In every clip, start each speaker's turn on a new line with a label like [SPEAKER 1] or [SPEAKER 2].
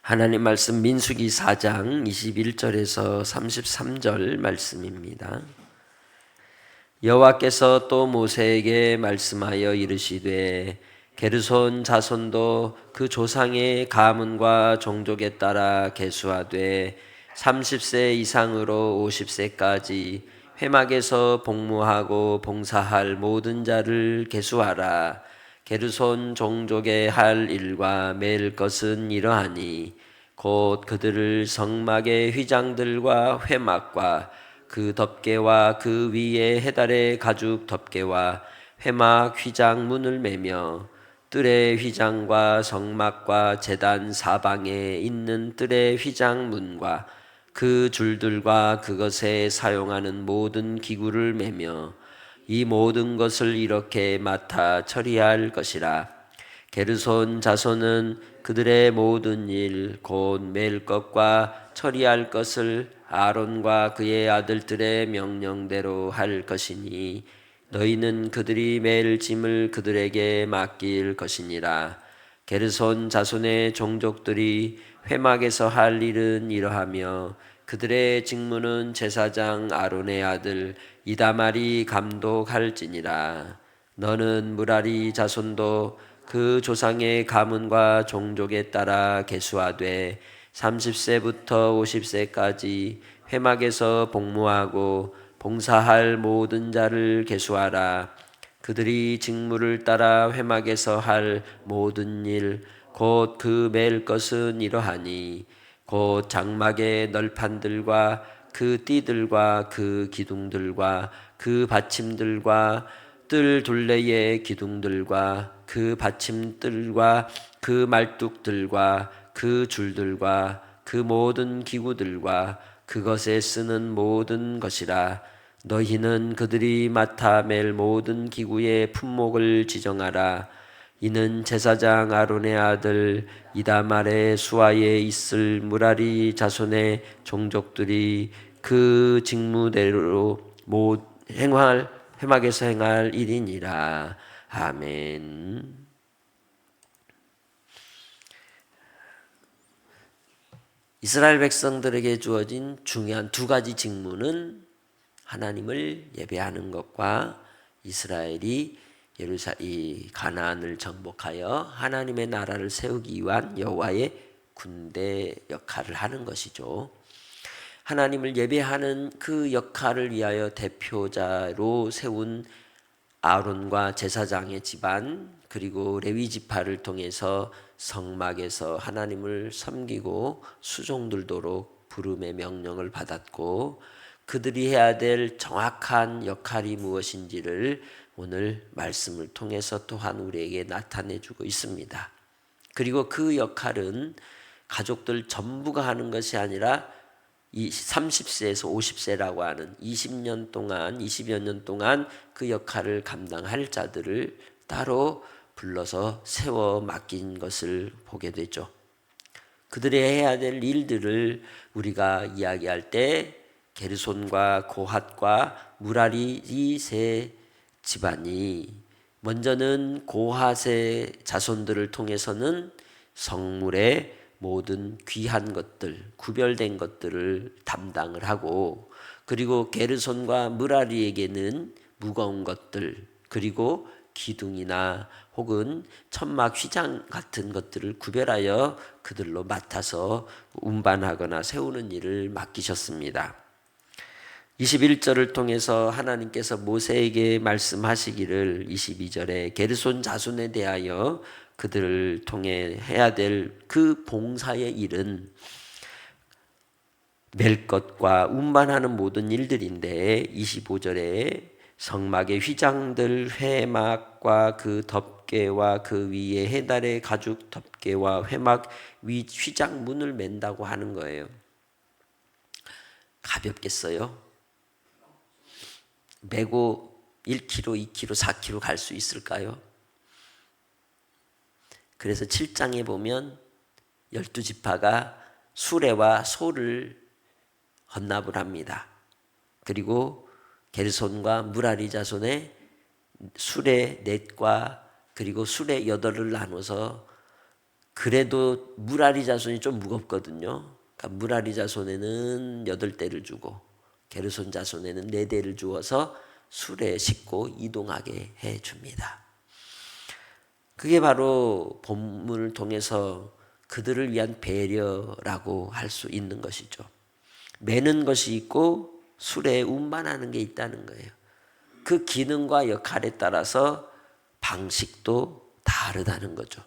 [SPEAKER 1] 하나님 말씀 민수기 4장 21절에서 33절 말씀입니다. 여호와께서 또 모세에게 말씀하여 이르시되 게르손 자손도 그 조상의 가문과 종족에 따라 계수하되 30세 이상으로 50세까지 회막에서 복무하고 봉사할 모든 자를 계수하라. 게르손 종족의 할 일과 맬 것은 이러하니 곧 그들을 성막의 휘장들과 회막과 그 덮개와 그 위에 해달의 가죽 덮개와 회막 휘장 문을 매며 뜰의 휘장과 성막과 제단 사방에 있는 뜰의 휘장 문과 그 줄들과 그것에 사용하는 모든 기구를 매며 이 모든 것을 이렇게 맡아 처리할 것이라. 게르손 자손은 그들의 모든 일 곧 맬 것과 처리할 것을 아론과 그의 아들들의 명령대로 할 것이니 너희는 그들이 맬 짐을 그들에게 맡길 것이니라. 게르손 자손의 종족들이 회막에서 할 일은 이러하며 그들의 직무는 제사장 아론의 아들 이다말이 감독할지니라. 너는 무라리 자손도 그 조상의 가문과 종족에 따라 계수하되 30세부터 50세까지 회막에서 복무하고 봉사할 모든 자를 계수하라. 그들이 직무를 따라 회막에서 할 모든 일 곧 그 맬 것은 이러하니 곧 장막의 널판들과 그 띠들과 그 기둥들과 그 받침들과 뜰 둘레의 기둥들과 그 받침들과 그 말뚝들과 그 줄들과 그 모든 기구들과 그것에 쓰는 모든 것이라. 너희는 그들이 맡아 맬 모든 기구의 품목을 지정하라. 이는 제사장 아론의 아들 이다말의 수하에 있을 무라리 자손의 종족들이 그 직무대로 회막에서 행할 일이니라. 아멘. 이스라엘 백성들에게 주어진 중요한 두 가지 직무는 하나님을 예배하는 것과 이스라엘이 이 가나안을 정복하여 하나님의 나라를 세우기 위한 여호와의 군대 역할을 하는 것이죠. 하나님을 예배하는 그 역할을 위하여 대표자로 세운 아론과 제사장의 집안 그리고 레위 지파를 통해서 성막에서 하나님을 섬기고 수종들도록 부름의 명령을 받았고 그들이 해야 될 정확한 역할이 무엇인지를 오늘 말씀을 통해서 또한 우리에게 나타내주고 있습니다. 그리고 그 역할은 가족들 전부가 하는 것이 아니라 이 30세에서 50세라고 하는 20년 동안 20여 년 동안 그 역할을 감당할 자들을 따로 불러서 세워 맡긴 것을 보게 되죠. 그들이 해야 될 일들을 우리가 이야기할 때 게르손과 고핫과 무라리 이 세 집안이 먼저는 고핫의 자손들을 통해서는 성물의 모든 귀한 것들, 구별된 것들을 담당을 하고 그리고 게르손과 무라리에게는 무거운 것들 그리고 기둥이나 혹은 천막 휘장 같은 것들을 구별하여 그들로 맡아서 운반하거나 세우는 일을 맡기셨습니다. 21절을 통해서 하나님께서 모세에게 말씀하시기를 22절에 게르손 자손에 대하여 그들을 통해 해야 될 그 봉사의 일은 맬 것과 운반하는 모든 일들인데 25절에 성막의 휘장들 회막과 그 덮개와 그 위에 해달의 가죽 덮개와 회막 위 휘장 문을 맨다고 하는 거예요. 가볍겠어요? 메고 1kg, 2kg, 4kg 갈 수 있을까요? 그래서 7장에 보면 12지파가 수레와 소를 헌납을 합니다. 그리고 게르손과 무라리 자손의 수레 넷과 그리고 수레 8을 나눠서 그래도 무라리 자손이 좀 무겁거든요. 그러니까 무라리 자손에는 8대를 주고 게르손 자손에는 4대를 주어서 수레에 싣고 이동하게 해줍니다. 그게 바로 본문을 통해서 그들을 위한 배려라고 할 수 있는 것이죠. 매는 것이 있고 수레에 운반하는 게 있다는 거예요. 그 기능과 역할에 따라서 방식도 다르다는 거죠.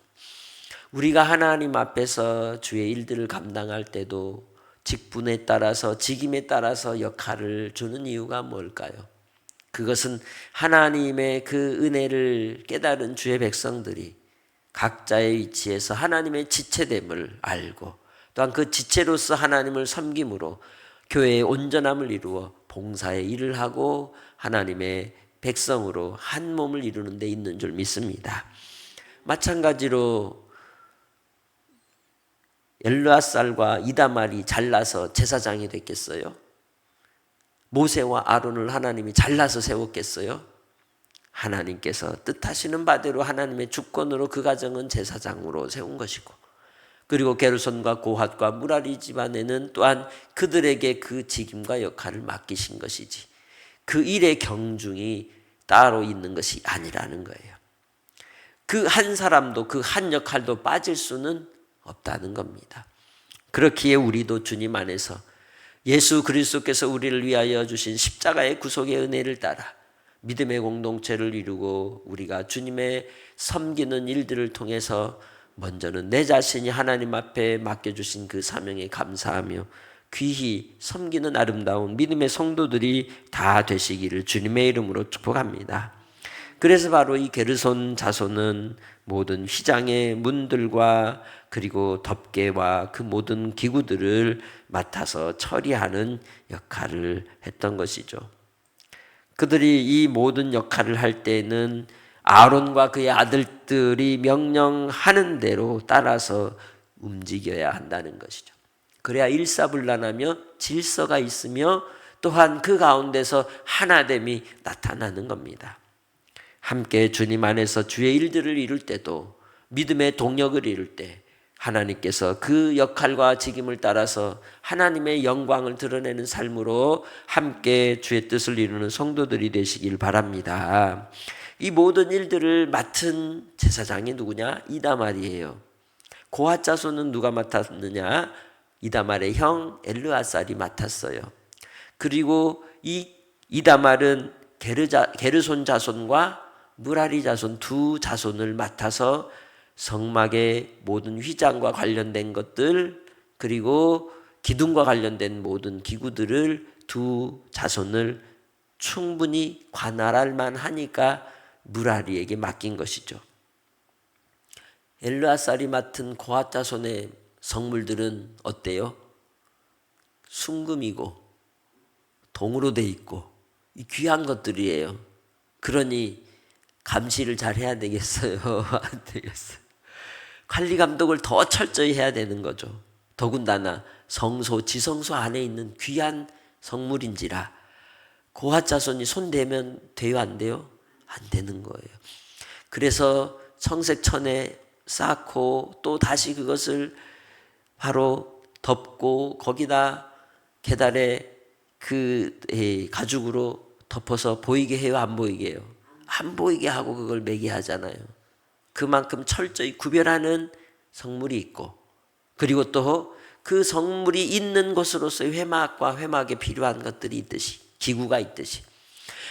[SPEAKER 1] 우리가 하나님 앞에서 주의 일들을 감당할 때도 직분에 따라서 직임에 따라서 역할을 주는 이유가 뭘까요? 그것은 하나님의 그 은혜를 깨달은 주의 백성들이 각자의 위치에서 하나님의 지체됨을 알고 또한 그 지체로서 하나님을 섬김으로 교회의 온전함을 이루어 봉사의 일을 하고 하나님의 백성으로 한 몸을 이루는 데 있는 줄 믿습니다. 마찬가지로 엘르앗살과 이다말이 잘나서 제사장이 됐겠어요? 모세와 아론을 하나님이 잘라서 세웠겠어요? 하나님께서 뜻하시는 바대로 하나님의 주권으로 그 가정은 제사장으로 세운 것이고, 그리고 게르손과 고핫과 무라리 집안에는 또한 그들에게 그 직임과 역할을 맡기신 것이지 그 일의 경중이 따로 있는 것이 아니라는 거예요. 그 한 사람도 그 한 역할도 빠질 수는 없다는 겁니다. 그렇기에 우리도 주님 안에서 예수 그리스도께서 우리를 위하여 주신 십자가의 구속의 은혜를 따라 믿음의 공동체를 이루고 우리가 주님의 섬기는 일들을 통해서 먼저는 내 자신이 하나님 앞에 맡겨주신 그 사명에 감사하며 귀히 섬기는 아름다운 믿음의 성도들이 다 되시기를 주님의 이름으로 축복합니다. 그래서 바로 이 게르손 자손은 모든 휘장의 문들과 그리고 덮개와 그 모든 기구들을 맡아서 처리하는 역할을 했던 것이죠. 그들이 이 모든 역할을 할 때는 아론과 그의 아들들이 명령하는 대로 따라서 움직여야 한다는 것이죠. 그래야 일사불란하며 질서가 있으며 또한 그 가운데서 하나됨이 나타나는 겁니다. 함께 주님 안에서 주의 일들을 이룰 때도 믿음의 동력을 이룰 때 하나님께서 그 역할과 직임을 따라서 하나님의 영광을 드러내는 삶으로 함께 주의 뜻을 이루는 성도들이 되시길 바랍니다. 이 모든 일들을 맡은 제사장이 누구냐? 이다말이에요. 고핫 자손은 누가 맡았느냐? 이다말의 형 엘르앗살이 맡았어요. 그리고 이 이다말은 게르손 자손과 무라리 자손 두 자손을 맡아서 성막의 모든 휘장과 관련된 것들 그리고 기둥과 관련된 모든 기구들을 두 자손을 충분히 관할할 만하니까 무라리에게 맡긴 것이죠. 엘르앗살이 맡은 고핫 자손의 성물들은 어때요? 순금이고 동으로 돼 있고 귀한 것들이에요. 그러니 감시를 잘 해야 되겠어요? 안 되겠어요? 관리 감독을 더 철저히 해야 되는 거죠. 더군다나 성소, 지성소 안에 있는 귀한 성물인지라 고핫 자손이 손대면 돼요? 안 돼요? 안 되는 거예요. 그래서 청색천에 쌓고 또 다시 그것을 바로 덮고 거기다 계달에 그 가죽으로 덮어서 보이게 해요? 안 보이게 해요? 안 보이게 하고 그걸 매게 하잖아요. 그만큼 철저히 구별하는 성물이 있고 그리고 또 그 성물이 있는 곳으로서의 회막과 회막에 필요한 것들이 있듯이 기구가 있듯이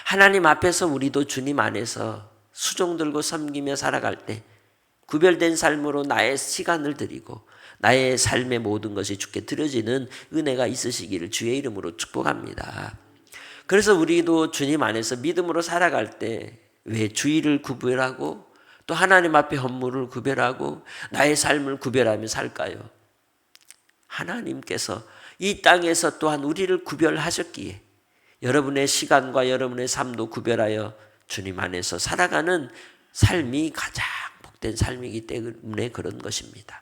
[SPEAKER 1] 하나님 앞에서 우리도 주님 안에서 수종 들고 섬기며 살아갈 때 구별된 삶으로 나의 시간을 드리고 나의 삶의 모든 것이 주께 드려지는 은혜가 있으시기를 주의 이름으로 축복합니다. 그래서 우리도 주님 안에서 믿음으로 살아갈 때 왜 주의를 구별하고 또 하나님 앞에 헌물을 구별하고 나의 삶을 구별하며 살까요? 하나님께서 이 땅에서 또한 우리를 구별하셨기에 여러분의 시간과 여러분의 삶도 구별하여 주님 안에서 살아가는 삶이 가장 복된 삶이기 때문에 그런 것입니다.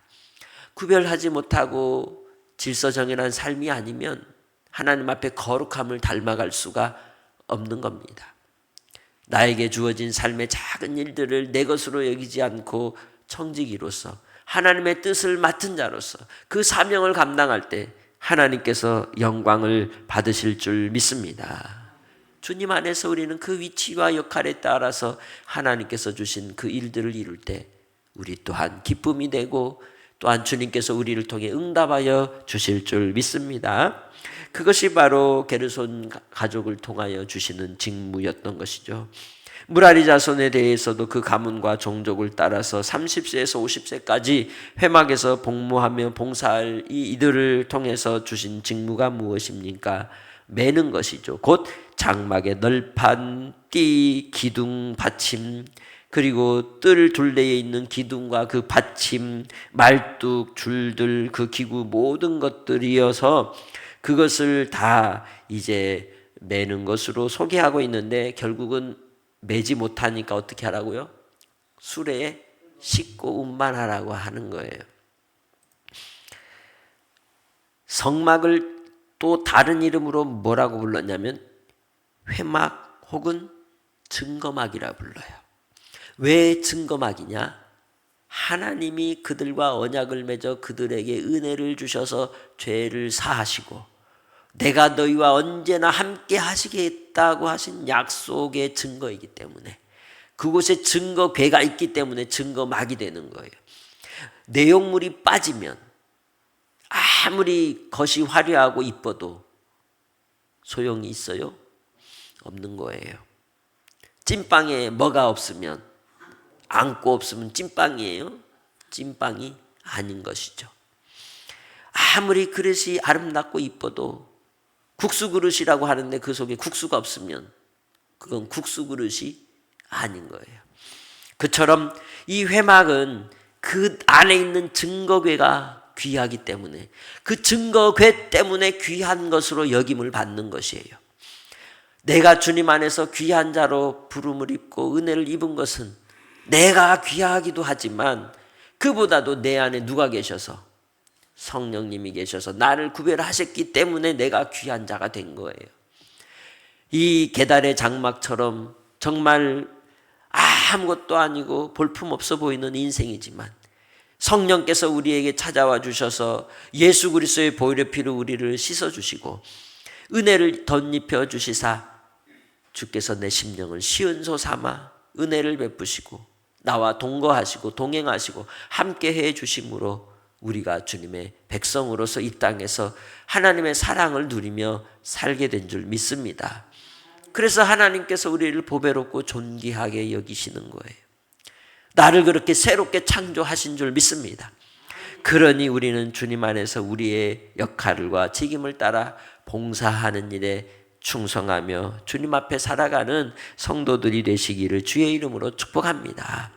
[SPEAKER 1] 구별하지 못하고 질서정연한 삶이 아니면 하나님 앞에 거룩함을 닮아갈 수가 없는 겁니다. 나에게 주어진 삶의 작은 일들을 내 것으로 여기지 않고 청지기로서 하나님의 뜻을 맡은 자로서 그 사명을 감당할 때 하나님께서 영광을 받으실 줄 믿습니다. 주님 안에서 우리는 그 위치와 역할에 따라서 하나님께서 주신 그 일들을 이룰 때 우리 또한 기쁨이 되고 또한 주님께서 우리를 통해 응답하여 주실 줄 믿습니다. 그것이 바로 게르손 가족을 통하여 주시는 직무였던 것이죠. 무라리 자손에 대해서도 그 가문과 종족을 따라서 30세에서 50세까지 회막에서 복무하며 봉사할 이들을 통해서 주신 직무가 무엇입니까? 매는 것이죠. 곧 장막의 널판, 띠, 기둥, 받침, 그리고 뜰 둘레에 있는 기둥과 그 받침, 말뚝, 줄들, 그 기구 모든 것들이어서 그것을 다 이제 매는 것으로 소개하고 있는데 결국은 매지 못하니까 어떻게 하라고요? 수레에 싣고 운반하라고 하는 거예요. 성막을 또 다른 이름으로 뭐라고 불렀냐면 회막 혹은 증거막이라 불러요. 왜 증거막이냐? 하나님이 그들과 언약을 맺어 그들에게 은혜를 주셔서 죄를 사하시고 내가 너희와 언제나 함께 하시겠다고 하신 약속의 증거이기 때문에 그곳에 증거궤가 있기 때문에 증거막이 되는 거예요. 내용물이 빠지면 아무리 겉이 화려하고 이뻐도 소용이 있어요? 없는 거예요. 찐빵에 뭐가 없으면 안고 없으면 찐빵이에요? 찐빵이 아닌 것이죠. 아무리 그릇이 아름답고 이뻐도 국수 그릇이라고 하는데 그 속에 국수가 없으면 그건 국수 그릇이 아닌 거예요. 그처럼 이 회막은 그 안에 있는 증거궤가 귀하기 때문에 그 증거궤 때문에 귀한 것으로 여김을 받는 것이에요. 내가 주님 안에서 귀한 자로 부름을 입고 은혜를 입은 것은 내가 귀하기도 하지만 그보다도 내 안에 누가 계셔서 성령님이 계셔서 나를 구별하셨기 때문에 내가 귀한 자가 된 거예요. 이 계달의 장막처럼 정말 아무것도 아니고 볼품없어 보이는 인생이지만 성령께서 우리에게 찾아와 주셔서 예수 그리스도의 보혈의 피로 우리를 씻어주시고 은혜를 덧입혀 주시사 주께서 내 심령을 시은소 삼아 은혜를 베푸시고 나와 동거하시고 동행하시고 함께해 주심으로 우리가 주님의 백성으로서 이 땅에서 하나님의 사랑을 누리며 살게 된 줄 믿습니다. 그래서 하나님께서 우리를 보배롭고 존귀하게 여기시는 거예요. 나를 그렇게 새롭게 창조하신 줄 믿습니다. 그러니 우리는 주님 안에서 우리의 역할과 책임을 따라 봉사하는 일에 충성하며 주님 앞에 살아가는 성도들이 되시기를 주의 이름으로 축복합니다.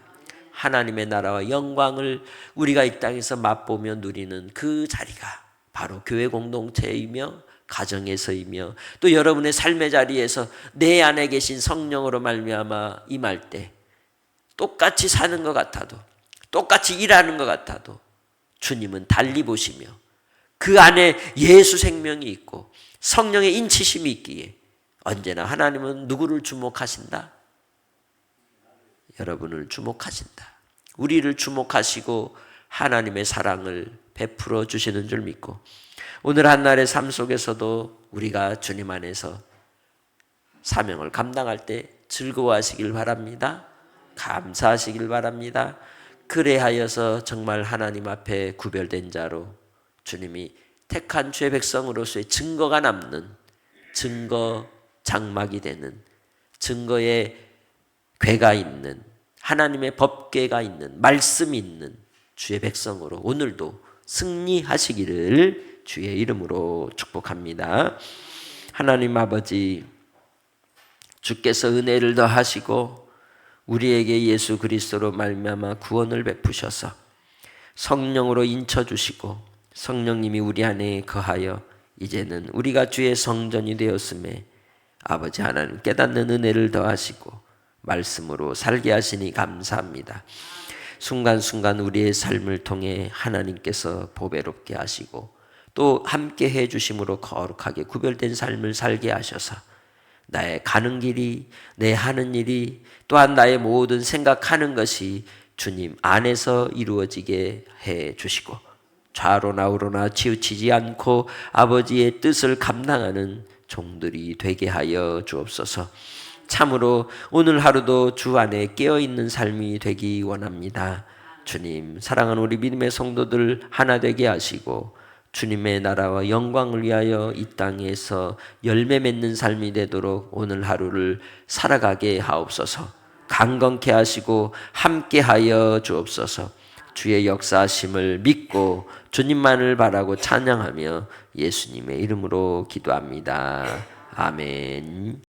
[SPEAKER 1] 하나님의 나라와 영광을 우리가 이 땅에서 맛보며 누리는 그 자리가 바로 교회 공동체이며 가정에서이며 또 여러분의 삶의 자리에서 내 안에 계신 성령으로 말미암아 임할 때 똑같이 사는 것 같아도 똑같이 일하는 것 같아도 주님은 달리 보시며 그 안에 예수 생명이 있고 성령의 인치심이 있기에 언제나 하나님은 누구를 주목하신다? 여러분을 주목하신다. 우리를 주목하시고 하나님의 사랑을 베풀어 주시는 줄 믿고 오늘 한날의 삶 속에서도 우리가 주님 안에서 사명을 감당할 때 즐거워하시길 바랍니다. 감사하시길 바랍니다. 그래하여서 정말 하나님 앞에 구별된 자로 주님이 택한 주의 백성으로서의 증거가 남는 증거 장막이 되는 증거의 궤가 있는 하나님의 법궤가 있는 말씀이 있는 주의 백성으로 오늘도 승리하시기를 주의 이름으로 축복합니다. 하나님 아버지, 주께서 은혜를 더하시고 우리에게 예수 그리스도로 말미암아 구원을 베푸셔서 성령으로 인쳐주시고 성령님이 우리 안에 거하여 이제는 우리가 주의 성전이 되었음에 아버지 하나님 깨닫는 은혜를 더하시고 말씀으로 살게 하시니 감사합니다. 순간순간 우리의 삶을 통해 하나님께서 보배롭게 하시고 또 함께 해주심으로 거룩하게 구별된 삶을 살게 하셔서 나의 가는 길이 내 하는 일이 또한 나의 모든 생각하는 것이 주님 안에서 이루어지게 해 주시고 좌로나 우로나 치우치지 않고 아버지의 뜻을 감당하는 종들이 되게 하여 주옵소서. 참으로 오늘 하루도 주 안에 깨어있는 삶이 되기 원합니다. 주님, 사랑하는 우리 믿음의 성도들 하나 되게 하시고 주님의 나라와 영광을 위하여 이 땅에서 열매 맺는 삶이 되도록 오늘 하루를 살아가게 하옵소서. 강건케 하시고 함께하여 주옵소서. 주의 역사하심을 믿고 주님만을 바라고 찬양하며 예수님의 이름으로 기도합니다. 아멘.